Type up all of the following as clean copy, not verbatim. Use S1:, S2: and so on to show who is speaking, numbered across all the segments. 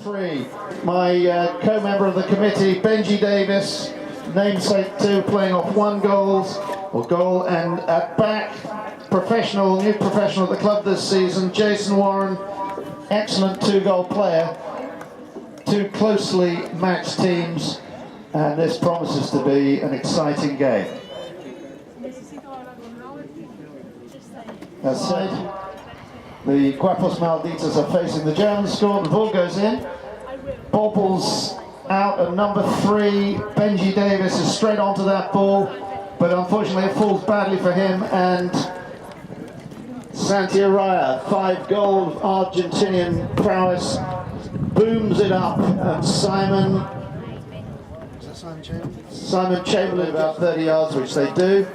S1: 3. My co-member of the committee, Benji Davis, namesake 2, playing off 1 goal, and at back, new professional at the club this season, Jason Warren, excellent 2-goal player. 2 closely matched teams, and this promises to be an exciting game. That's it. The Guapos Malditos are facing the German score. The ball goes in. Bobbles out at number 3. Benji Davis is straight onto that ball, but unfortunately it falls badly for him, and Santi Araya, 5-goal Argentinian prowess, booms it up, and Simon Chamberlain about 30 yards, which they do.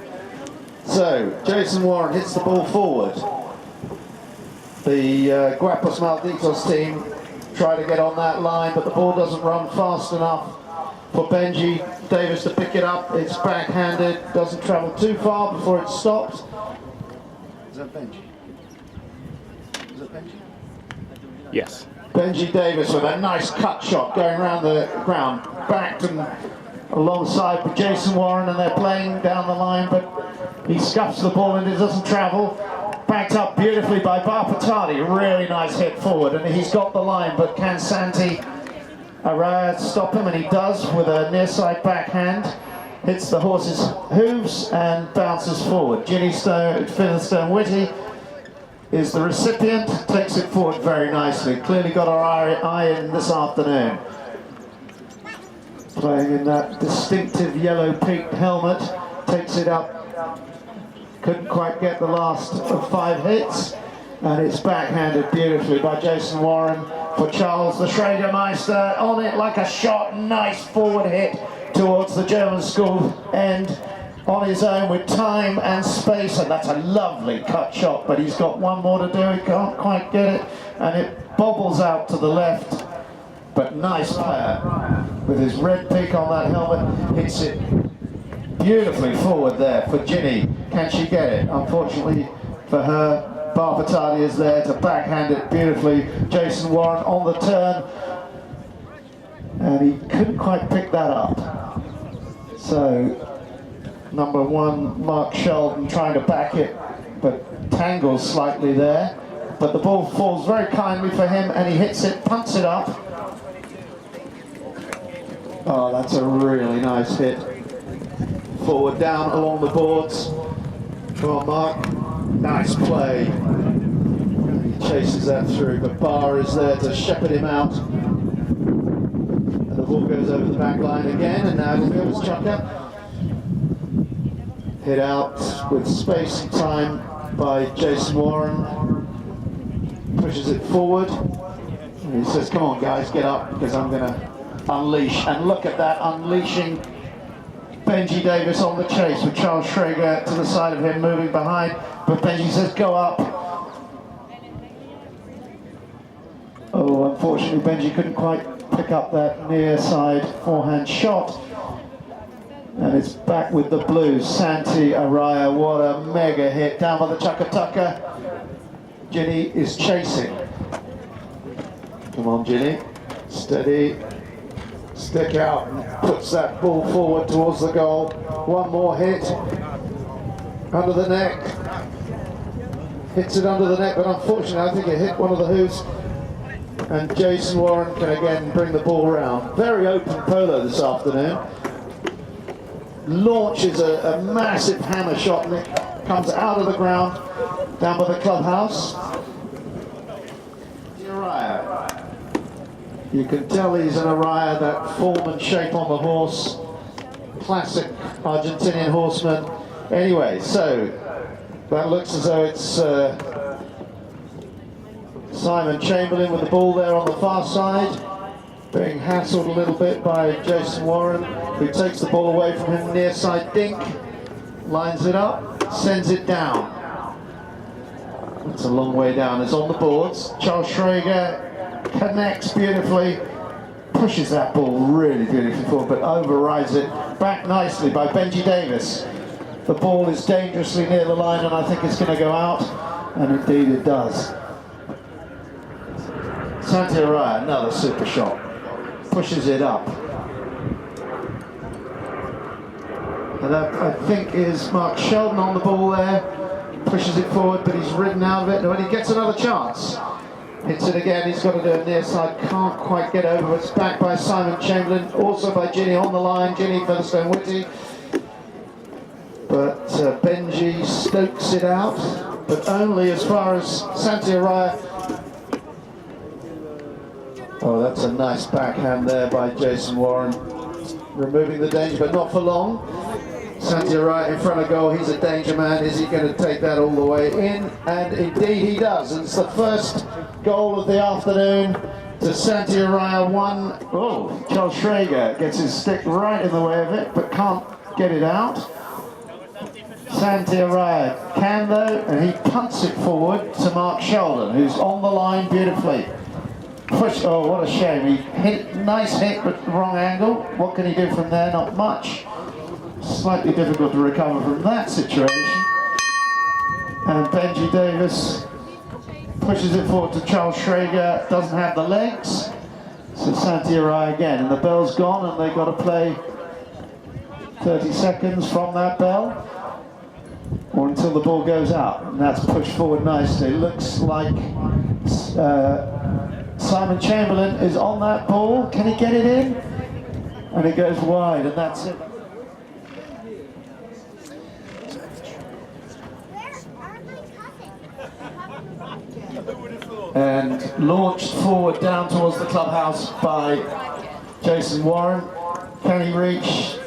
S1: So Jason Warren hits the ball forward. The Guapos Malditos team try to get on that line, but the ball doesn't run fast enough for Benji Davis to pick it up. It's backhanded, doesn't travel too far before it's stopped. Is that Benji? Is that Benji?
S2: Yes.
S1: Benji Davis with a nice cut shot going around the ground, backed and alongside with Jason Warren, and they're playing down the line, but he scuffs the ball and it doesn't travel. Backed up beautifully by Barpatani, really nice hit forward, and he's got the line, but can Santi Araya stop him? And he does with a near side backhand. Hits the horse's hooves and bounces forward. Ginny Featherstone Whitty is the recipient, takes it forward very nicely. Clearly got our eye in this afternoon. Playing in that distinctive yellow peaked helmet, takes it up. Couldn't quite get the last of 5 hits, and it's backhanded beautifully by Jason Warren for Charles the Schragermeister. On it like a shot, nice forward hit towards the German school end on his own with time and space, and that's a lovely cut shot, but he's got 1 more to do, he can't quite get it, and it bobbles out to the left, but nice player with his red peak on that helmet, hits it beautifully forward there for Ginny. Can she get it? Unfortunately for her, Barpatani is there to backhand it beautifully. Jason Warren on the turn, and he couldn't quite pick that up. So number 1, Mark Sheldon, trying to back it, but tangles slightly there. But the ball falls very kindly for him, and he hits it, punts it up. Oh, that's a really nice hit. Forward down along the boards. Come on, Mark. Nice play. He chases that through, but Barr is there to shepherd him out. And the ball goes over the back line again, and now it'll be his chucker. Hit out with space and time by Jason Warren. Pushes it forward. And he says, come on guys, get up, because I'm going to unleash. And look at that, unleashing Benji Davis on the chase with Charles Schrager to the side of him, moving behind, but Benji says go up. Oh, unfortunately Benji couldn't quite pick up that near side forehand shot, and it's back with the Blues. Santi Araya, what a mega hit down by the Chaka. Ginny is chasing. Come on Ginny, steady. Stick out and puts that ball forward towards the goal. 1 more hit. Under the neck. Hits it under the neck, but unfortunately I think it hit one of the hooves. And Jason Warren can again bring the ball around. Very open polo this afternoon. Launches a massive hammer shot, and it comes out of the ground down by the clubhouse. You can tell he's an Araya, that form and shape on the horse. Classic Argentinian horseman. Anyway, so that looks as though it's Simon Chamberlain with the ball there on the far side, being hassled a little bit by Jason Warren, who takes the ball away from him near side dink, lines it up, sends it down. It's a long way down. It's on the boards. Charles Schrager connects beautifully, pushes that ball really beautifully forward, but overrides it back nicely by Benji Davis. The ball is dangerously near the line, and I think it's going to go out, and indeed it does. Santiago, another super shot. Pushes it up. And that, I think, is Mark Sheldon on the ball there. Pushes it forward, but he's ridden out of it. And when he gets another chance, hits it again. He's got to do a near side. Can't quite get over. It's backed by Simon Chamberlain. Also by Ginny on the line. Ginny Featherstone-Whitty. But Benji stokes it out. But only as far as Santiago. Oh, that's a nice backhand there by Jason Warren. Removing the danger, but not for long. Santiago in front of goal. He's a danger man. Is he going to take that all the way in? And indeed he does. And it's the first goal of the afternoon to Santiago. Oh, Charles Schrager gets his stick right in the way of it, but can't get it out. Santiago can though, and he punts it forward to Mark Sheldon, who's on the line beautifully. Push, oh, what a shame. He hit, nice hit, but wrong angle. What can he do from there? Not much. Slightly difficult to recover from that situation. And Benji Davis pushes it forward to Charles Schrager, doesn't have the legs. So Santiago again, and the bell's gone, and they've got to play 30 seconds from that bell, or until the ball goes out. And that's pushed forward nicely. Looks like Simon Chamberlain is on that ball. Can he get it in? And it goes wide, and that's it. And launched forward down towards the clubhouse by Jason Warren. Can he reach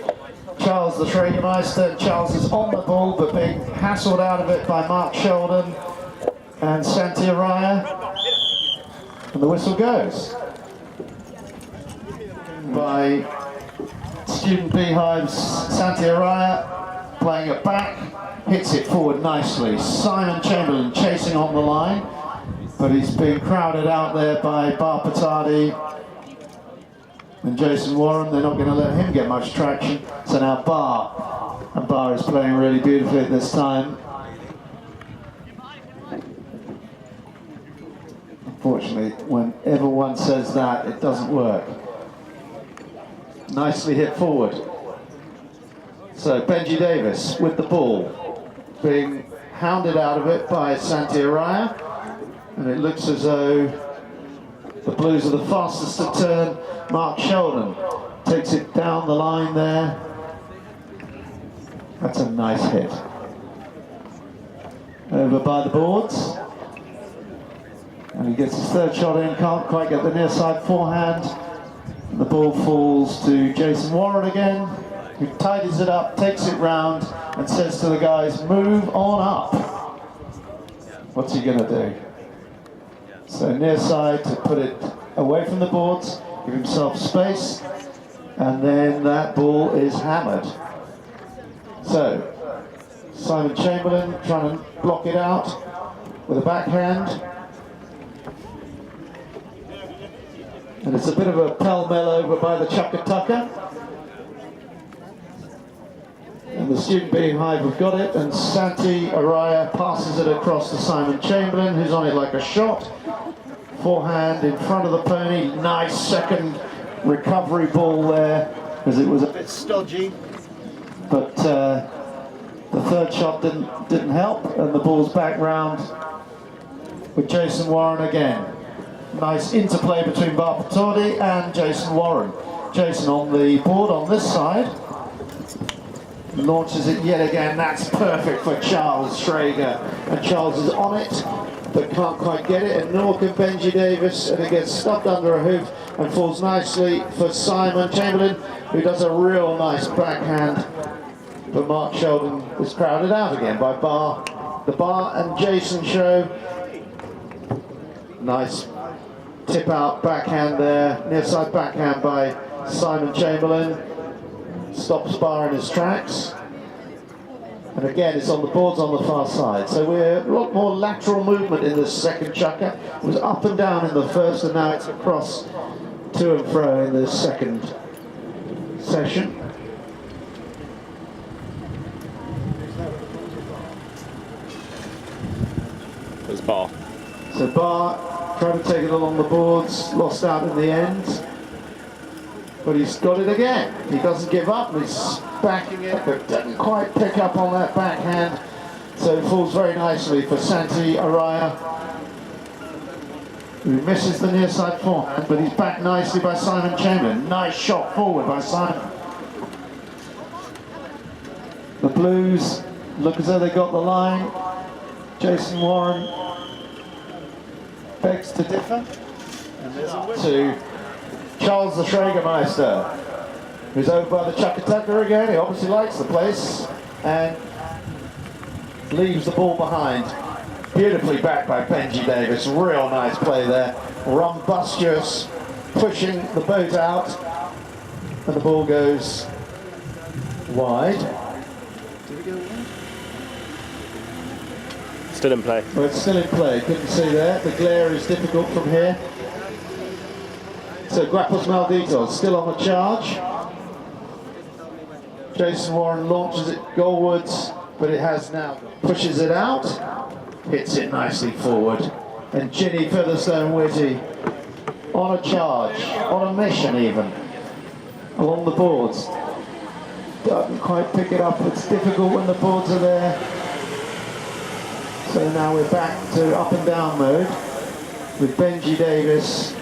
S1: Charles the Schragermeister? Charles is on the ball, but being hassled out of it by Mark Sheldon and Santiago. And the whistle goes by Student Beehive's Santiago, playing it back, hits it forward nicely. Simon Chamberlain chasing on the line, but he's being crowded out there by Bar Patardi and Jason Warren. They're not going to let him get much traction. So now Bar, and Bar is playing really beautifully at this time. Unfortunately, whenever one says that, it doesn't work. Nicely hit forward. So Benji Davis with the ball, being hounded out of it by Santiago, and it looks as though the Blues are the fastest to turn. Mark Sheldon takes it down the line there. That's a nice hit. Over by the boards. And he gets his third shot in, can't quite get the near side forehand. And the ball falls to Jason Warren again, who tidies it up, takes it round, and says to the guys, move on up. What's he going to do? So near side to put it away from the boards, give himself space, and then that ball is hammered. So Simon Chamberlain trying to block it out with a backhand. And it's a bit of a pell-mell over by the Chucker-Tucker. And the Student Beehive have got it, and Santi Araya passes it across to Simon Chamberlain, who's on it like a shot. Forehand in front of the pony. Nice second recovery ball there, as it was a bit stodgy. But the third shot didn't help, and the ball's back round with Jason Warren again. Nice interplay between Bar Patardi and Jason Warren. Jason on the board on this side. Launches it yet again. That's perfect for Charles Schrager. And Charles is on it, but can't quite get it. And nor can Benji Davis. And it gets stuffed under a hoof and falls nicely for Simon Chamberlain, who does a real nice backhand. But Mark Sheldon is crowded out again by Bar. The Bar and Jason show. Nice tip out backhand there, near side backhand by Simon Chamberlain. Stops Bar in his tracks. And again, it's on the boards on the far side. So we're a lot more lateral movement in this second chukker. It was up and down in the first, and now it's across to and fro in the second session.
S2: There's Bar.
S1: So Bar tried to take it along the boards, lost out in the end. But he's got it again. He doesn't give up, he's backing it, but doesn't quite pick up on that backhand. So it falls very nicely for Santi Araya, who misses the near side forehand, but he's backed nicely by Simon Chamberlain. Nice shot forward by Simon. The Blues look as though they got the line. Jason Warren begs to differ. And there's a to Charles the Schragermeister, who's over by the Chuckatucker again. He obviously likes the place and leaves the ball behind. Beautifully backed by Benji Davis. Real nice play there. Rumbustious, pushing the boat out, and the ball goes wide. Did it go wide?
S2: Still in play.
S1: Well, it's still in play. Couldn't see there. The glare is difficult from here. So Grapples Malditos still on the charge. Jason Warren launches it goalwards, but it has now pushes it out, hits it nicely forward, and Ginny Featherstone Whitty on a charge, on a mission even, along the boards. Doesn't quite pick it up. It's difficult when the boards are there. So now we're back to up and down mode with Benji Davis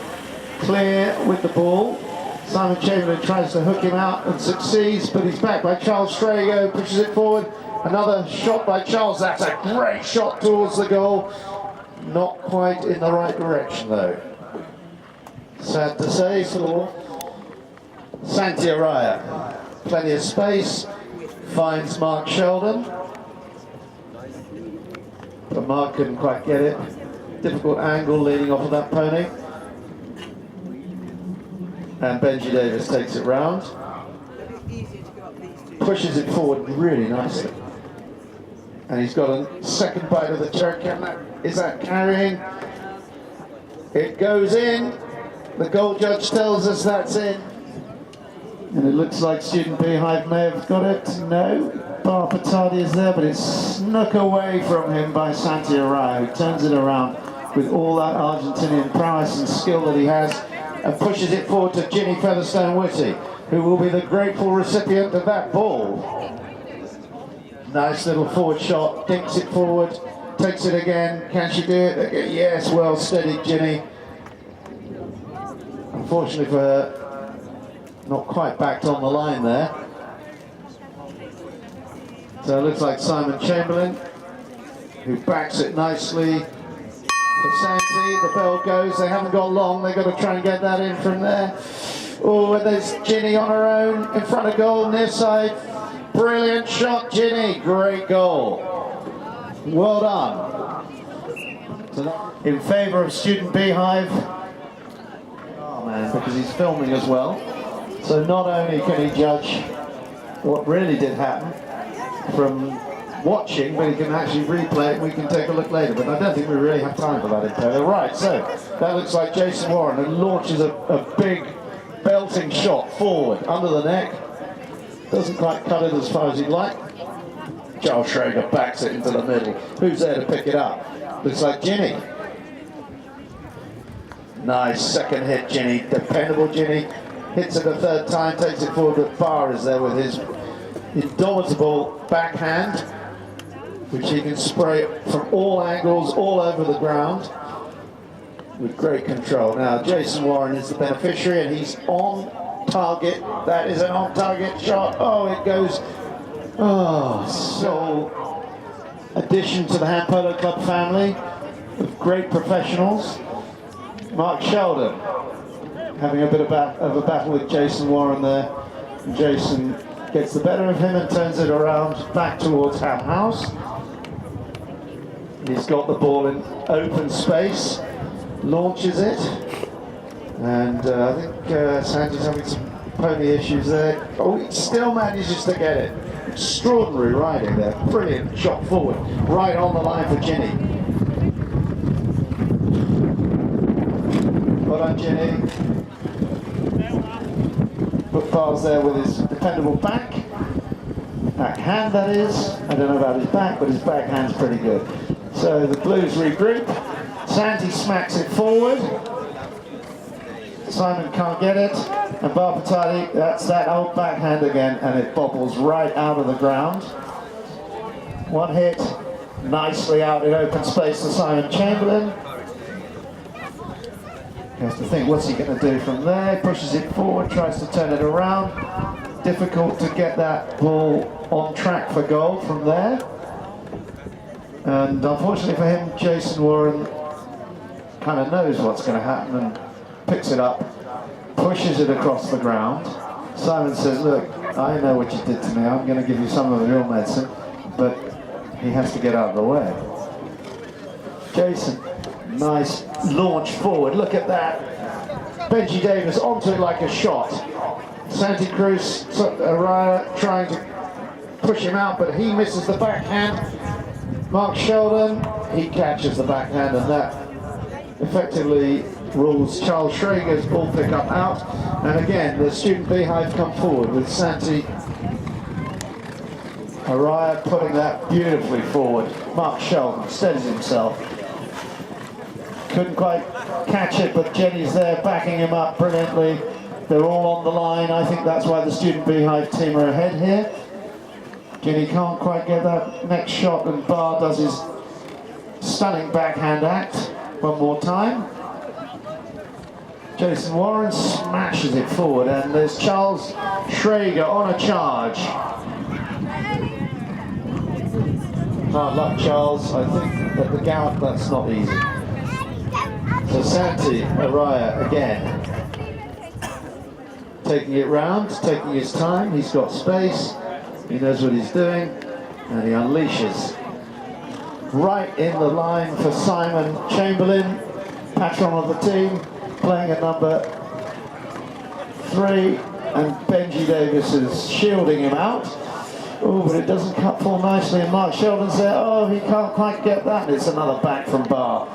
S1: clear with the ball. Simon Chamberlain tries to hook him out and succeeds, but he's backed by Charles Strago, pushes it forward. Another shot by Charles. That's a great shot towards the goal. Not quite in the right direction though. Sad to say for Santi Araya. Plenty of space. Finds Mark Sheldon. But Mark couldn't quite get it. Difficult angle leading off of that pony. And Benji Davis takes it round. Pushes it forward really nicely. And he's got a second bite of the cherry. Is that carrying? It goes in. The goal judge tells us that's in. And it looks like Student Beehive may have got it. No. Bar Patadi is there, but it's snuck away from him by Santi Araya, who turns it around with all that Argentinian prowess and skill that he has, and pushes it forward to Ginny Featherstone Whitty, who will be the grateful recipient of that ball. Nice little forward shot, dinks it forward, takes it again. Can she do it? Again? Yes, well steadied Ginny. Unfortunately for her, not quite backed on the line there. So it looks like Simon Chamberlain, who backs it nicely for Santi. The bell goes, they haven't got long, they've got to try and get that in from there. Oh, and there's Ginny on her own, in front of goal, near side. Brilliant shot, Ginny, great goal. Well done. So in favour of Student Beehive. Oh man, because he's filming as well. So not only can he judge what really did happen from watching, but he can actually replay it and we can take a look later. But I don't think we really have time for that in total. Right, so that looks like Jason Warren, who launches a big belting shot forward under the neck. Doesn't quite cut it as far as he'd like. Charles Schrager backs it into the middle. Who's there to pick it up? Looks like Ginny. Nice second hit, Ginny. Dependable Ginny. Hits it a third time, takes it forward, but Barr is there with his indomitable backhand, which he can spray from all angles, all over the ground, with great control. Now, Jason Warren is the beneficiary, and he's on target. That is an on-target shot. Oh, it goes. Oh, so addition to the Hand Polo Club family of great professionals. Mark Sheldon having a bit of a battle with Jason Warren there. And Jason gets the better of him and turns it around back towards Ham House. He's got the ball in open space, launches it, and I think Sanji's having some pony issues there. Oh, he still manages to get it. Extraordinary riding there. Brilliant shot forward, right on the line for Ginny. Well done, Ginny. Put Bars there with his dependable backhand that is. I don't know about his back, but his backhand's pretty good. So the Blues regroup. Santi smacks it forward. Simon can't get it. And Barpatati, that's that old backhand again, and it bobbles right out of the ground. One hit, nicely out in open space to Simon Chamberlain. He has to think, what's he going to do from there? Pushes it forward, tries to turn it around. Difficult to get that ball on track for goal from there. And unfortunately for him, Jason Warren kind of knows what's going to happen and picks it up, pushes it across the ground. Simon says, look, I know what you did to me. I'm going to give you some of your medicine, but he has to get out of the way. Jason, nice launch forward. Look at that. Benji Davis onto it like a shot. Santi Cruz, Araya trying to push him out, but he misses the backhand. Mark Sheldon, he catches the backhand, and that effectively rules Charles Schrager's ball pickup out. And again, the student beehive come forward with Santi Araya putting that beautifully forward. Mark Sheldon steadies himself. Couldn't quite catch it, but Jenny's there backing him up brilliantly. They're all on the line. I think that's why the student beehive team are ahead here. Jenny can't quite get that next shot, and Barr does his stunning backhand act one more time. Jason Warren smashes it forward, and there's Charles Schrager on a charge. Hard luck, Charles. I think at the gallop that's not easy. So Santi Araya again. Taking it round, taking his time, he's got space, he knows what he's doing, and he unleashes. Right in the line for Simon Chamberlain, patron of the team, playing at number 3, and Benji Davis is shielding him out. Oh, but it doesn't cut full nicely, and Mark Sheldon's there. Oh, he can't quite get that, and it's another back from Barr.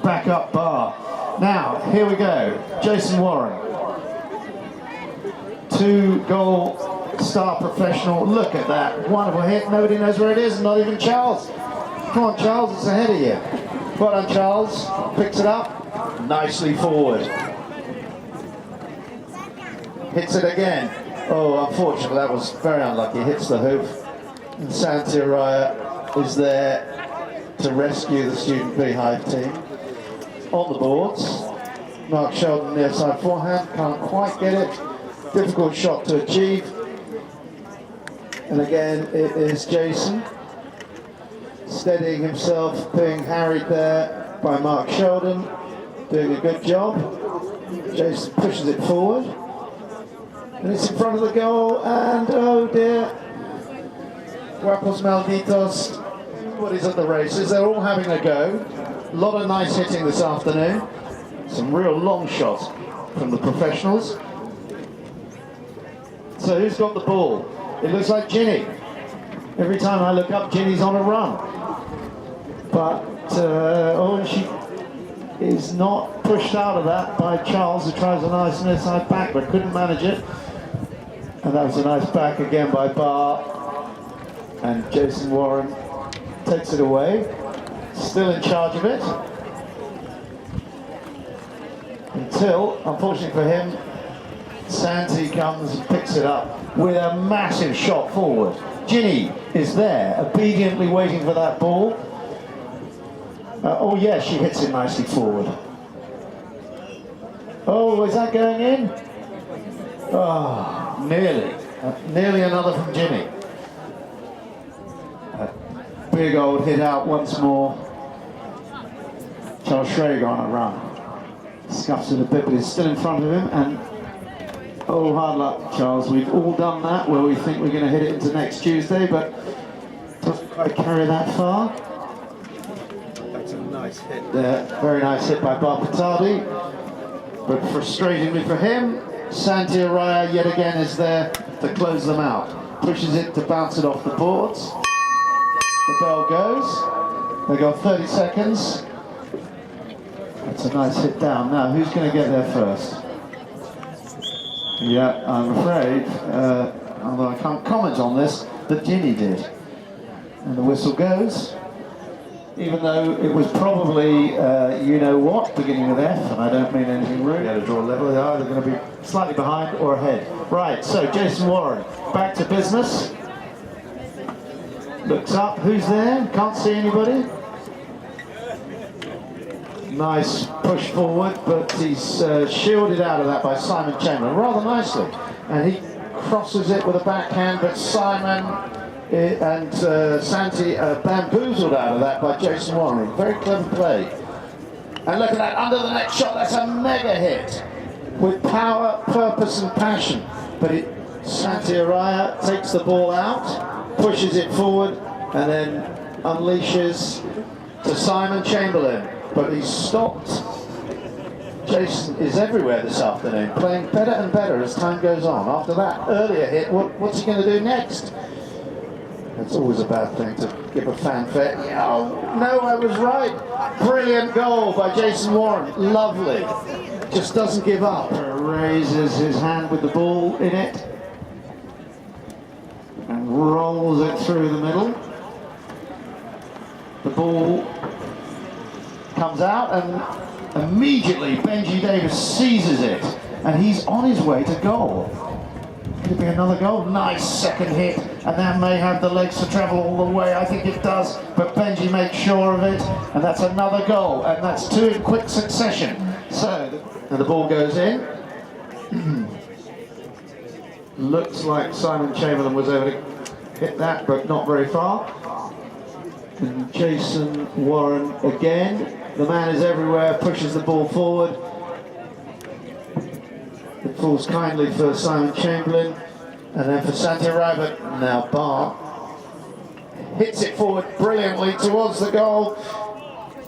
S1: Back up Barr. Now, here we go, Jason Warren. 2-goal star professional. Look at that wonderful hit. Nobody knows where it is, not even Charles. Come on, Charles, it's ahead of you. Well done, Charles. Picks it up nicely forward. Hits it again. Oh, unfortunately, that was very unlucky. Hits the hoop. And Santi Araya is there to rescue the student beehive team. On the boards. Mark Sheldon near side forehand. Can't quite get it. Difficult shot to achieve. And again, it is Jason steadying himself, being harried there by Mark Sheldon, doing a good job. Jason pushes it forward, and it's in front of the goal, and oh dear, Guapos Malditos, everybody's at the races, they're all having a go. A lot of nice hitting this afternoon, some real long shots from the professionals. So who's got the ball? It looks like Ginny. Every time I look up, Ginny's on a run. But, oh, she is not pushed out of that by Charles, who tries a nice near side back, but couldn't manage it. And that was a nice back again by Barr. And Jason Warren takes it away. Still in charge of it. Until, unfortunately for him, Santi comes and picks it up with a massive shot forward. Ginny is there, obediently waiting for that ball. Oh yeah, she hits it nicely forward. Oh, is that going in? Oh, nearly. Nearly another from Ginny. Big old hit out once more. Charles Schrager on a run. Scuffs it a bit, but it's still in front of him, and oh, hard luck, Charles. We've all done that where we think we're going to hit it into next Tuesday, but doesn't quite carry that far. That's a nice hit there. Very nice hit by Barpatadi. But frustratingly for him, Santi Araya yet again is there to close them out. Pushes it to bounce it off the boards. The bell goes. They got 30 seconds. That's a nice hit down. Now, who's going to get there first? Yeah, I'm afraid, although I can't comment on this, that Ginny did. And the whistle goes. even though it was probably, you know what, beginning with F, and I don't mean anything rude. They had to draw level. They are either going to be slightly behind or ahead. Right, so Jason Warren, back to business. Looks up, who's there? Can't see anybody. Nice push forward, but he's shielded out of that by Simon Chamberlain rather nicely. And he crosses it with a backhand, but Simon and Santi bamboozled out of that by Jason Warren. Very clever play. And look at that, under the net shot, that's a mega hit. With power, purpose and passion. But Santi Araya takes the ball out, pushes it forward, and then unleashes to Simon Chamberlain. But he's stopped. Jason is everywhere this afternoon, playing better and better as time goes on. After that earlier hit, what's he going to do next? It's always a bad thing to give a fanfare. Oh, no, I was right. Brilliant goal by Jason Warren. Lovely. Just doesn't give up. Raises his hand with the ball in it and rolls it through the middle. The ball comes out and immediately Benji Davis seizes it and he's on his way to goal. Could it be another goal? Nice second hit, and that may have the legs to travel all the way. I think it does, but Benji makes sure of it, and that's another goal, and that's two in quick succession. So, and the ball goes in. Looks like Simon Chamberlain was able to hit that, but not very far. And Jason Warren again. The man is everywhere, pushes the ball forward. It falls kindly for Simon Chamberlain, and then for Santi Araya. Now Bar hits it forward brilliantly towards the goal.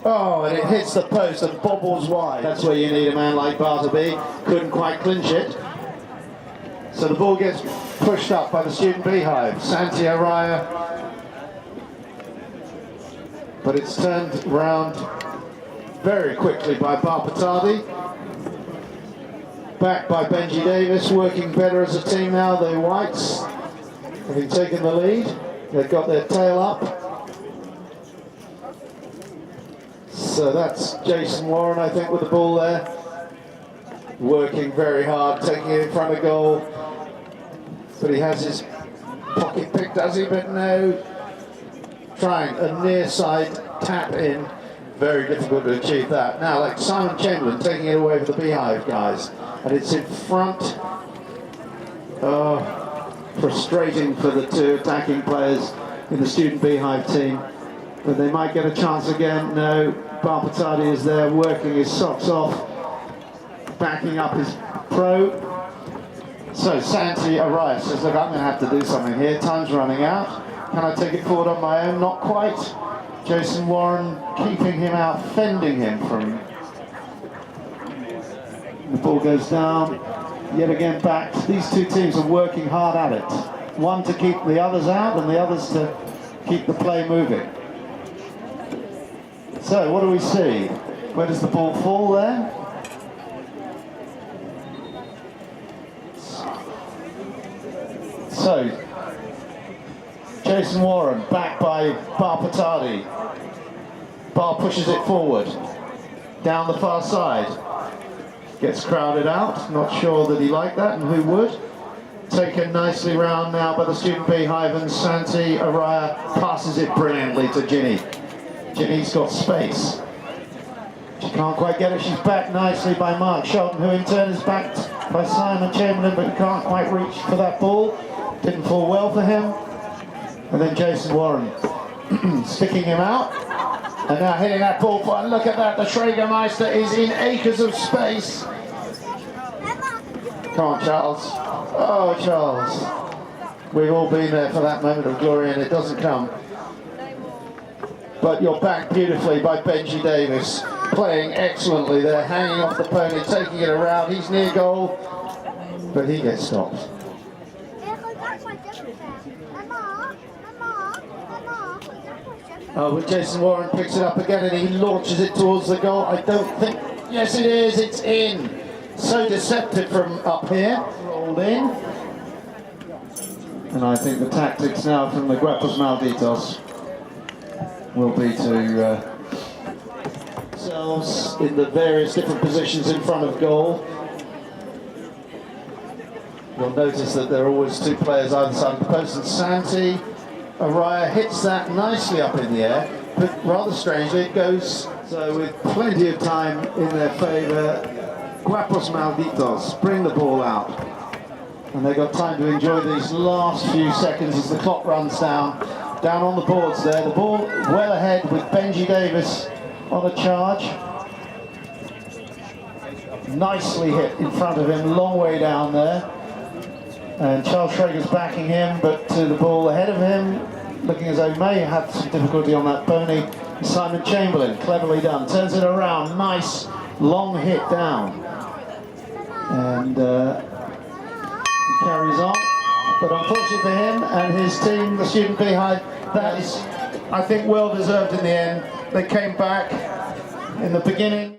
S1: Oh, and it hits the post and bobbles wide. That's where you need a man like Bar to be. Couldn't quite clinch it. So the ball gets pushed up by the student beehive. Santi Araya. But it's turned round very quickly by Bar Patadi. Back by Benji Davis, working better as a team now. The Whites having taken the lead. They've got their tail up. So that's Jason Warren, I think, with the ball there. Working very hard, taking it in front of goal. But he has his pocket pick, does he? But no. Trying a near side tap in. Very difficult to achieve that. Now, like Simon Chamberlain taking it away for the beehive guys. And it's in front. Oh, frustrating for the two attacking players in the student beehive team. But they might get a chance again. No, Bar Patadi is there working his socks off, backing up his pro. So Santi Araya says, look, I'm going to have to do something here. Time's running out. Can I take it forward on my own? Not quite. Jason Warren keeping him out, fending him from. The ball goes down, yet again back. These two teams are working hard at it. One to keep the others out and the others to keep the play moving. So what do we see? Where does the ball fall there? So, Jason Warren back by Bar Patadi. Bar pushes it forward, down the far side. Gets crowded out, not sure that he liked that, and who would. Taken nicely round now by the student beehive, and Santi Araya passes it brilliantly to Ginny. Ginny's got space. She can't quite get it, she's backed nicely by Mark Shelton, who in turn is backed by Simon Chamberlain, but can't quite reach for that ball. Didn't fall well for him. And then Jason Warren sticking him out. And now hitting that ball for, and look at that, the Schragermeister is in acres of space. Come on, Charles. Oh, Charles. We've all been there for that moment of glory and it doesn't come. But you're backed beautifully by Benji Davis, playing excellently there, hanging off the pony, taking it around. He's near goal, but he gets stopped. Oh, but Jason Warren picks it up again and he launches it towards the goal. I don't think, yes it is, it's in. So deceptive from up here, rolled in. And I think the tactics now from the Guapos Malditos. will be to themselves in the various different positions in front of goal. You'll notice that there are always two players either side of the post, and Santi Araya hits that nicely up in the air, but rather strangely it goes, so with plenty of time in their favour, Guapos Malditos bring the ball out. And they've got time to enjoy these last few seconds as the clock runs down on the boards there. The ball well ahead with Benji Davis on a charge. Nicely hit in front of him, long way down there. And Charles Schrager's backing him, but the ball ahead of him, looking as though he may have some difficulty on that pony. Simon Chamberlain, cleverly done, turns it around, nice long hit down. And he carries on, but unfortunately for him and his team, the Student Beehive, that is, I think, well deserved in the end. They came back in the beginning.